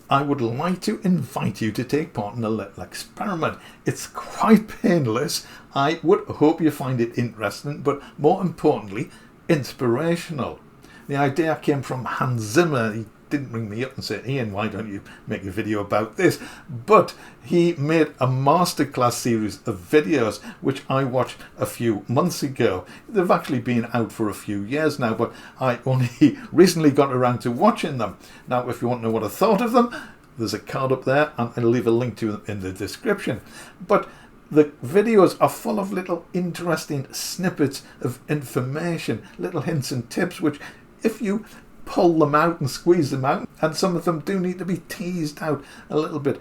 I would like to invite you to take part in a little experiment. It's quite painless. I would hope you find it interesting, but more importantly, inspirational. The idea came from Hans Zimmer. He didn't ring me up and say, Ian, why don't you make a video about this? But he made a masterclass series of videos which I watched a few months ago. They've actually been out for a few years now, but I only recently got around to watching them. Now, if you want to know what I thought of them, there's a card up there and I'll leave a link to them in the description. But the videos are full of little interesting snippets of information, little hints and tips, which if you pull them out and squeeze them out, and some of them do need to be teased out a little bit,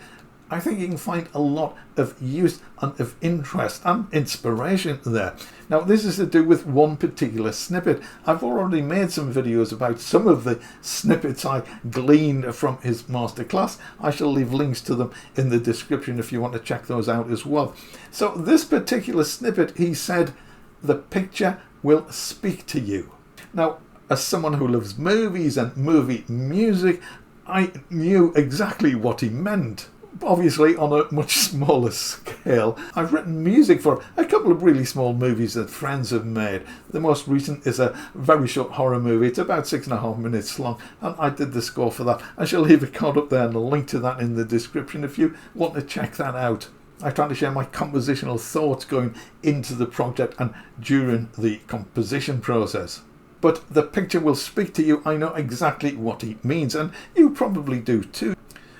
I think you can find a lot of use and of interest and inspiration there. Now, this is to do with one particular snippet. I've already made some videos about some of the snippets I gleaned from his masterclass. I shall leave links to them in the description if you want to check those out as well. So this particular snippet, he said, the picture will speak to you. Now, as someone who loves movies and movie music, I knew exactly what he meant. Obviously on a much smaller scale. I've written music for a couple of really small movies that friends have made. The most recent is a very short horror movie. It's about 6.5 minutes long, and I did the score for that. I shall leave a card up there and a link to that in the description if you want to check that out. I try to share my compositional thoughts going into the project and during the composition process. But the picture will speak to you. I know exactly what he means, and you probably do too.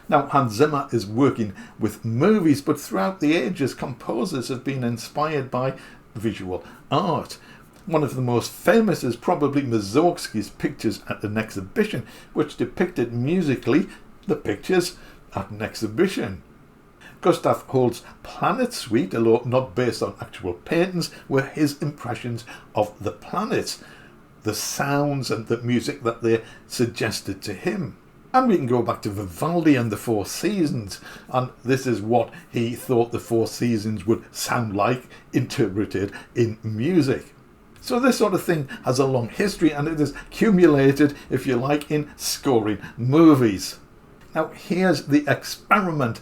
Now, Hans Zimmer is working with movies, but throughout the ages, composers have been inspired by visual art. One of the most famous is probably Mussorgsky's pictures at an exhibition, which depicted musically the pictures at an exhibition. Gustav Holst's Planet Suite, although not based on actual paintings, were his impressions of the planets, the sounds and the music that they suggested to him. And we can go back to Vivaldi and the Four Seasons, and this is what he thought the Four Seasons would sound like interpreted in music. So this sort of thing has a long history, and it is accumulated, if you like, in scoring movies. Now here's the experiment.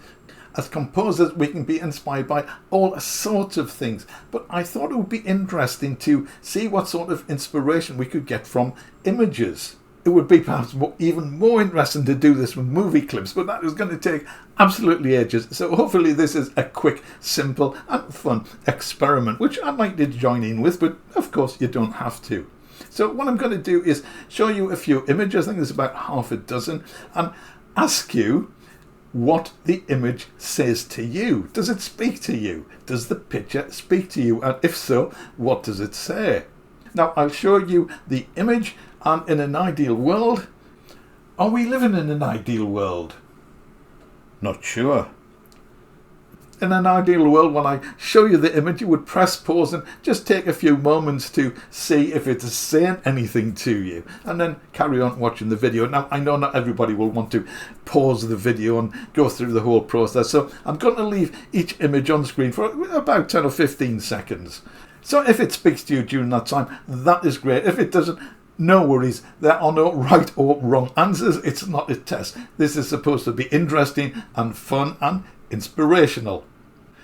As composers, we can be inspired by all sorts of things, but I thought it would be interesting to see what sort of inspiration we could get from images. It would be perhaps even more interesting to do this with movie clips, but that is going to take absolutely ages. So hopefully this is a quick, simple and fun experiment, which I'd like to join in with, but of course you don't have to. So what I'm going to do is show you a few images, I think there's about half a dozen, and ask you what the image says to you. Does it speak to you? Does the picture speak to you? And if so, what does it say? Now, I'll show you the image, and in an ideal world, are we living in an ideal world? Not sure. In an ideal world, when I show you the image, you would press pause and just take a few moments to see if it's saying anything to you, and then carry on watching the video. Now, I know not everybody will want to pause the video and go through the whole process, so I'm going to leave each image on screen for about 10 or 15 seconds. So if it speaks to you during that time, that is great. If it doesn't, no worries. There are no right or wrong answers. It's not a test. This is supposed to be interesting and fun and inspirational.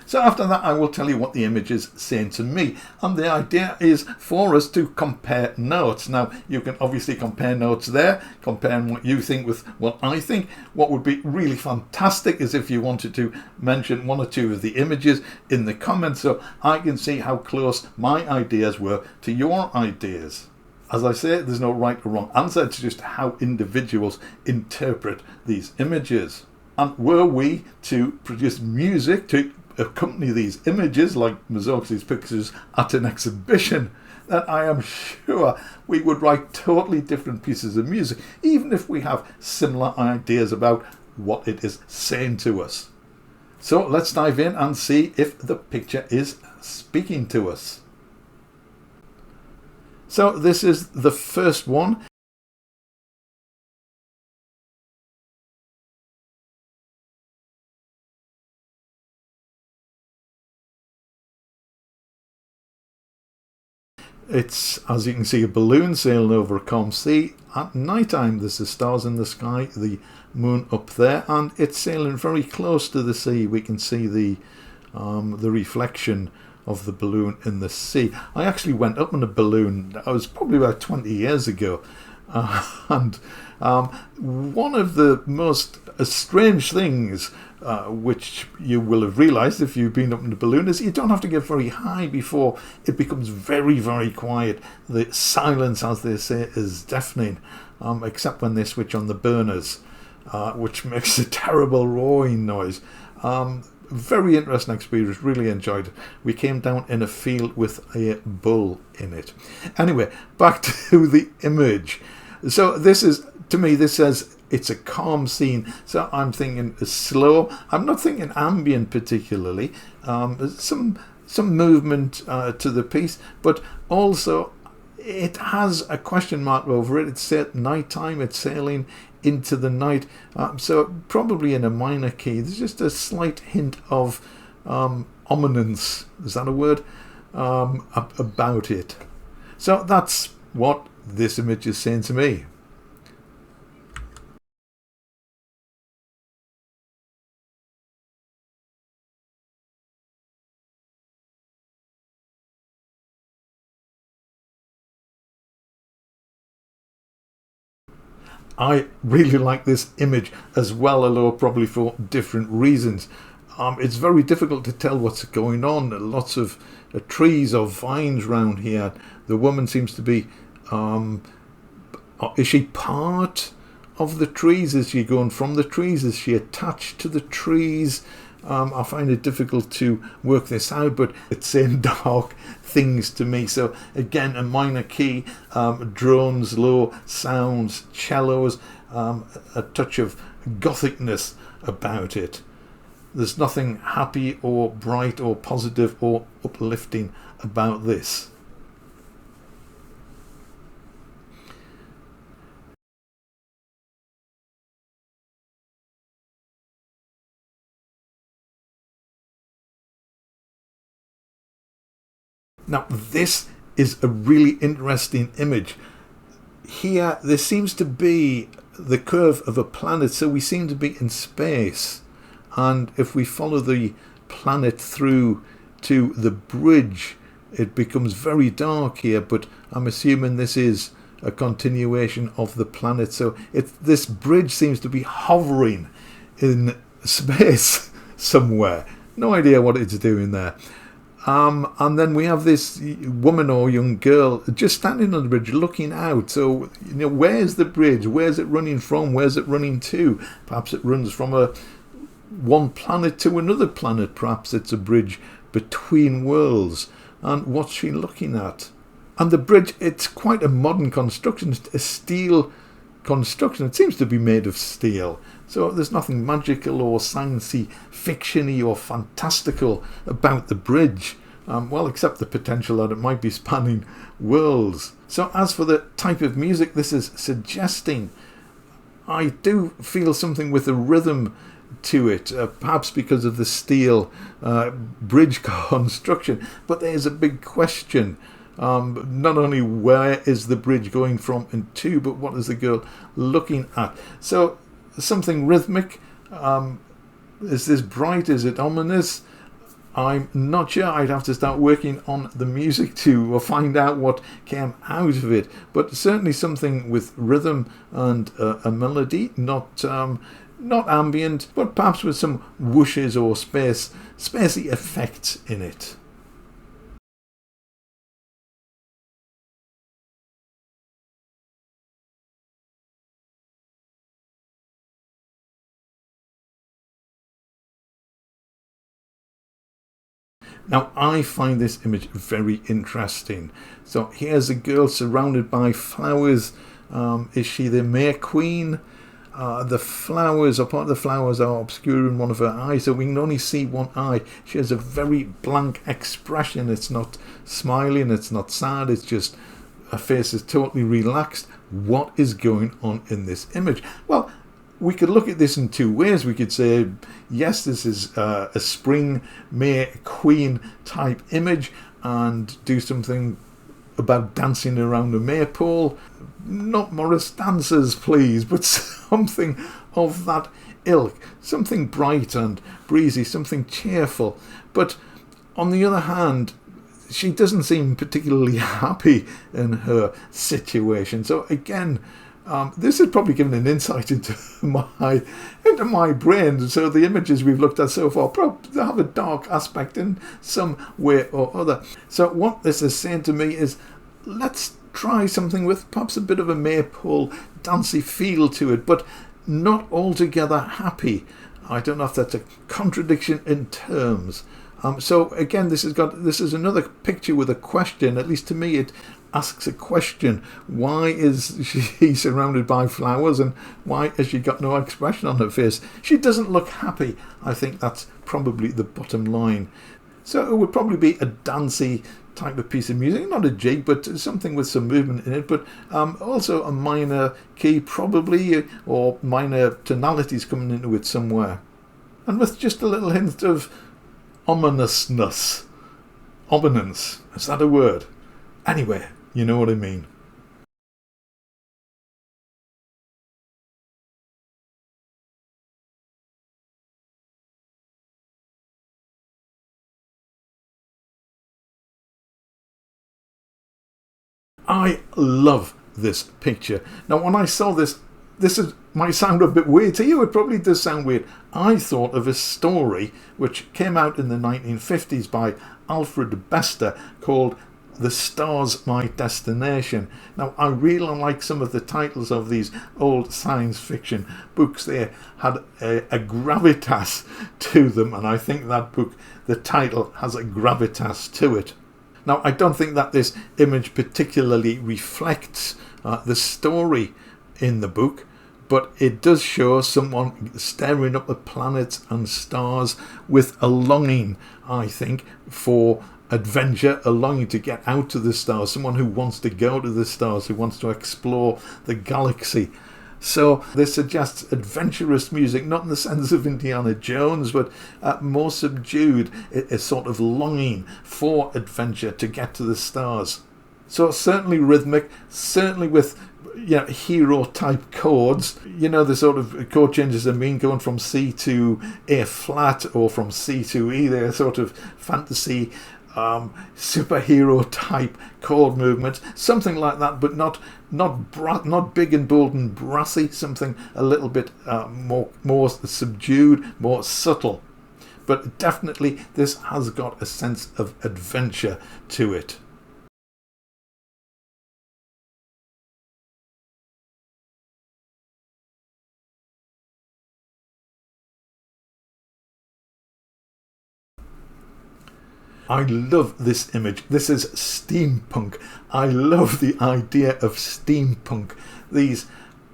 So after that, I will tell you what the image is saying to me. And the idea is for us to compare notes. Now, you can obviously compare notes there, comparing what you think with what I think. What would be really fantastic is if you wanted to mention one or two of the images in the comments so I can see how close my ideas were to your ideas. As I say, there's no right or wrong answer. It's just how individuals interpret these images. And were we to produce music to accompany these images, like Mussorgsky's pictures at an exhibition, then I am sure we would write totally different pieces of music, even if we have similar ideas about what it is saying to us. So let's dive in and see if the picture is speaking to us. So this is the first one. It's, as you can see, a balloon sailing over a calm sea. At night time, there's the stars in the sky, the moon up there, and it's sailing very close to the sea. We can see the reflection of the balloon in the sea. I actually went up in a balloon. I was probably about 20 years ago, and one of the most strange things which you will have realised if you've been up in a balloon is you don't have to get very high before it becomes very, very quiet. The silence, as they say, is deafening, except when they switch on the burners, which makes a terrible roaring noise. Very interesting experience, really enjoyed it. We came down in a field with a bull in it. Anyway, back to the image. So this is, to me, this says it's a calm scene. So I'm thinking slow. I'm not thinking ambient particularly. Some movement to the piece, but also it has a question mark over it. It's set nighttime. It's sailing into the night, so probably in a minor key. There's just a slight hint of ominence, is that a word, about it. So that's what this image is saying to me. I really like this image as well, although probably for different reasons. It's very difficult to tell what's going on. Lots of trees or vines around here. The woman seems to be, is she part of the trees? Is she going from the trees? Is she attached to the trees? I find it difficult to work this out, but it's saying dark things to me. So again, a minor key, drones, low sounds, cellos, a touch of gothicness about it. There's nothing happy or bright or positive or uplifting about this. Now, this is a really interesting image. Here, there seems to be the curve of a planet, so we seem to be in space. And if we follow the planet through to the bridge, it becomes very dark here, but I'm assuming this is a continuation of the planet. So this bridge seems to be hovering in space somewhere. No idea what it's doing there. And then we have this woman or young girl just standing on the bridge looking out. So, where's the bridge? Where's it running from? Where's it running to? Perhaps it runs from one planet to another planet. Perhaps it's a bridge between worlds. And what's she looking at? And the bridge, it's quite a modern construction, a steel construction. It seems to be made of steel. So there's nothing magical or sciencey, fictiony or fantastical about the bridge. Well, except the potential that it might be spanning worlds. So as for the type of music this is suggesting, I do feel something with a rhythm to it, perhaps because of the steel bridge construction. But there's a big question. Not only where is the bridge going from and to, but what is the girl looking at? So something rhythmic. Is this bright? Is it ominous? I'm not sure. I'd have to start working on the music to find out what came out of it. But certainly something with rhythm and a melody, not ambient, but perhaps with some whooshes or spacey effects in it. Now, I find this image very interesting. So here's a girl surrounded by flowers. Is she the May Queen? The flowers, or part of the flowers, are obscuring one of her eyes, so we can only see one eye. She has a very blank expression. It's not smiling, it's not sad, it's just her face is totally relaxed. What is going on in this image? Well, we could look at this in two ways. We could say, yes, this is a spring May Queen type image, and do something about dancing around a maypole. Not Morris dancers, please, but something of that ilk, something bright and breezy, something cheerful. But on the other hand, she doesn't seem particularly happy in her situation. So again, this has probably given an insight into my brain. So the images we've looked at so far probably have a dark aspect in some way or other. So what this is saying to me is, let's try something with perhaps a bit of a maypole dancey feel to it, but not altogether happy. I don't know if that's a contradiction in terms. So again, this is another picture with a question. At least to me, it asks a question. Why is she surrounded by flowers, and why has she got no expression on her face? She doesn't look happy. I think that's probably the bottom line. So it would probably be a dancey type of piece of music, not a jig, but something with some movement in it, but also a minor key probably, or minor tonalities coming into it somewhere, and with just a little hint of ominousness. Ominence, is that a word? Anyway, you know what I mean. I love this picture. Now, when I saw this might sound a bit weird to you. It probably does sound weird. I thought of a story which came out in the 1950s by Alfred Bester called The Star's My Destination. Now, I really like some of the titles of these old science fiction books. They had a gravitas to them, and I think that book, the title, has a gravitas to it. Now, I don't think that this image particularly reflects the story in the book, but it does show someone staring up at planets and stars with a longing, I think, for adventure, a longing to get out to the stars, someone who wants to go to the stars, who wants to explore the galaxy. So this suggests adventurous music, not in the sense of Indiana Jones, but more subdued, a sort of longing for adventure to get to the stars. So certainly rhythmic, certainly with hero type chords, the sort of chord changes I mean, going from C to A flat or from C to E. They're sort of fantasy superhero type chord movements, something like that, but not big and bold and brassy, something a little bit more subdued, more subtle. But definitely this has got a sense of adventure to it. I love this image. This is steampunk. I love the idea of steampunk. These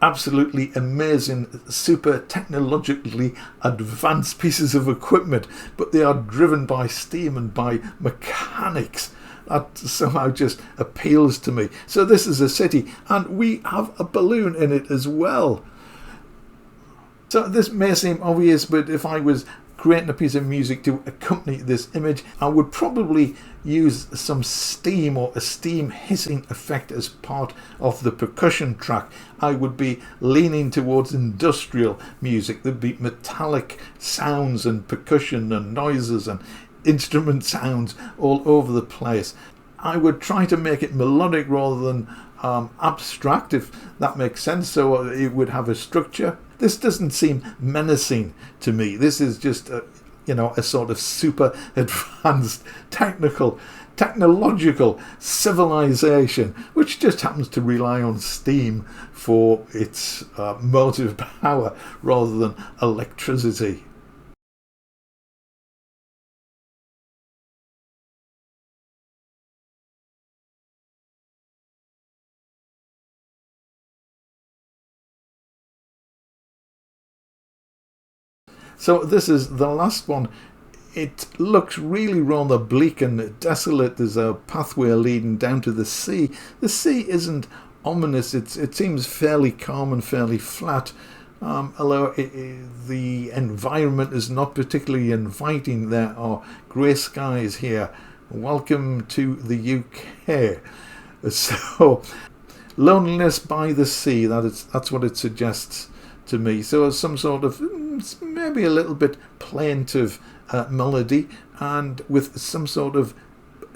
absolutely amazing, super technologically advanced pieces of equipment, but they are driven by steam and by mechanics. That somehow just appeals to me. So this is a city, and we have a balloon in it as well. So this may seem obvious, but if I was creating a piece of music to accompany this image, I would probably use some steam or a steam hissing effect as part of the percussion track. I would be leaning towards industrial music. There'd be metallic sounds and percussion and noises and instrument sounds all over the place. I would try to make it melodic rather than abstract, if that makes sense, so it would have a structure. This doesn't seem menacing to me. This is just a sort of super advanced technological civilization which just happens to rely on steam for its motive power rather than electricity. So this is the last one. It looks really rather bleak and desolate. There's a pathway leading down to the sea. The sea isn't ominous. It seems fairly calm and fairly flat. Although the environment is not particularly inviting. There are grey skies here. Welcome to the UK. So, loneliness by the sea. That's what it suggests to me. So some sort of maybe a little bit plaintive melody, and with some sort of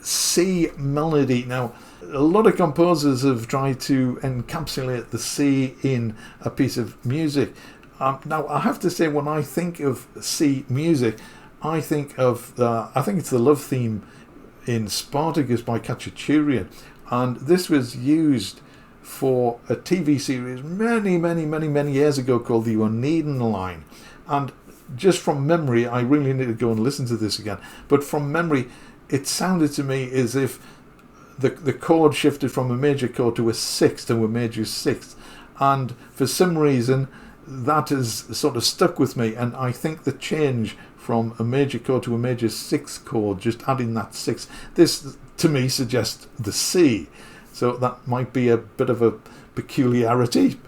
C melody. Now, a lot of composers have tried to encapsulate the C in a piece of music. Now, I have to say, when I think of C music, I think of I think it's the love theme in Spartacus by Khachaturian, and this was used for a TV series many years ago called The Oneiden Line. And just from memory, I really need to go and listen to this again, but from memory, it sounded to me as if the chord shifted from a major chord to a sixth, to a major sixth, and for some reason that has sort of stuck with me, and I think the change from a major chord to a major sixth chord, just adding that sixth, this to me suggests the C. So that might be a bit of a peculiarity,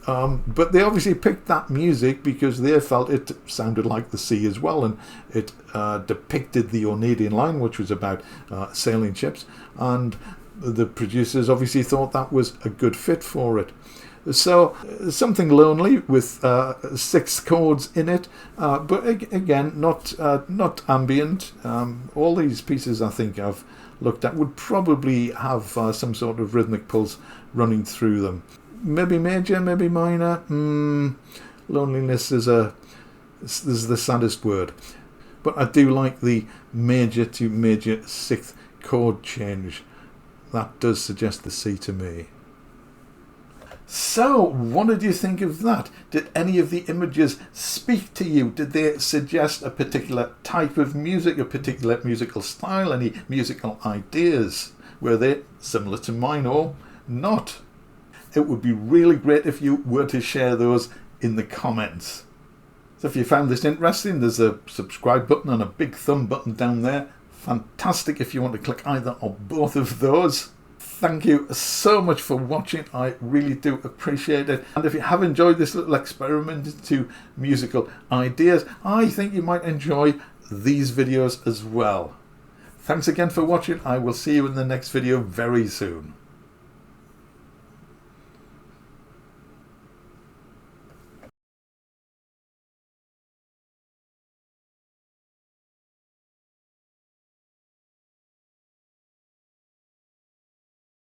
but they obviously picked that music because they felt it sounded like the sea as well, and it depicted the Oneiden Line, which was about sailing ships, and the producers obviously thought that was a good fit for it. So something lonely with 6 chords in it, but again not ambient. All these pieces I think I've looked at would probably have some sort of rhythmic pulse running through them. Maybe major, maybe minor. Loneliness is the saddest word, but I do like the major to major 6th chord change. That does suggest the C to me. So, what did you think of that? Did any of the images speak to you? Did they suggest a particular type of music, a particular musical style, any musical ideas? Were they similar to mine or not? It would be really great if you were to share those in the comments. So if you found this interesting, there's a subscribe button and a big thumb button down there. Fantastic if you want to click either or both of those. Thank you so much for watching. I really do appreciate it. And if you have enjoyed this little experiment into musical ideas, I think you might enjoy these videos as well. Thanks again for watching. I will see you in the next video very soon.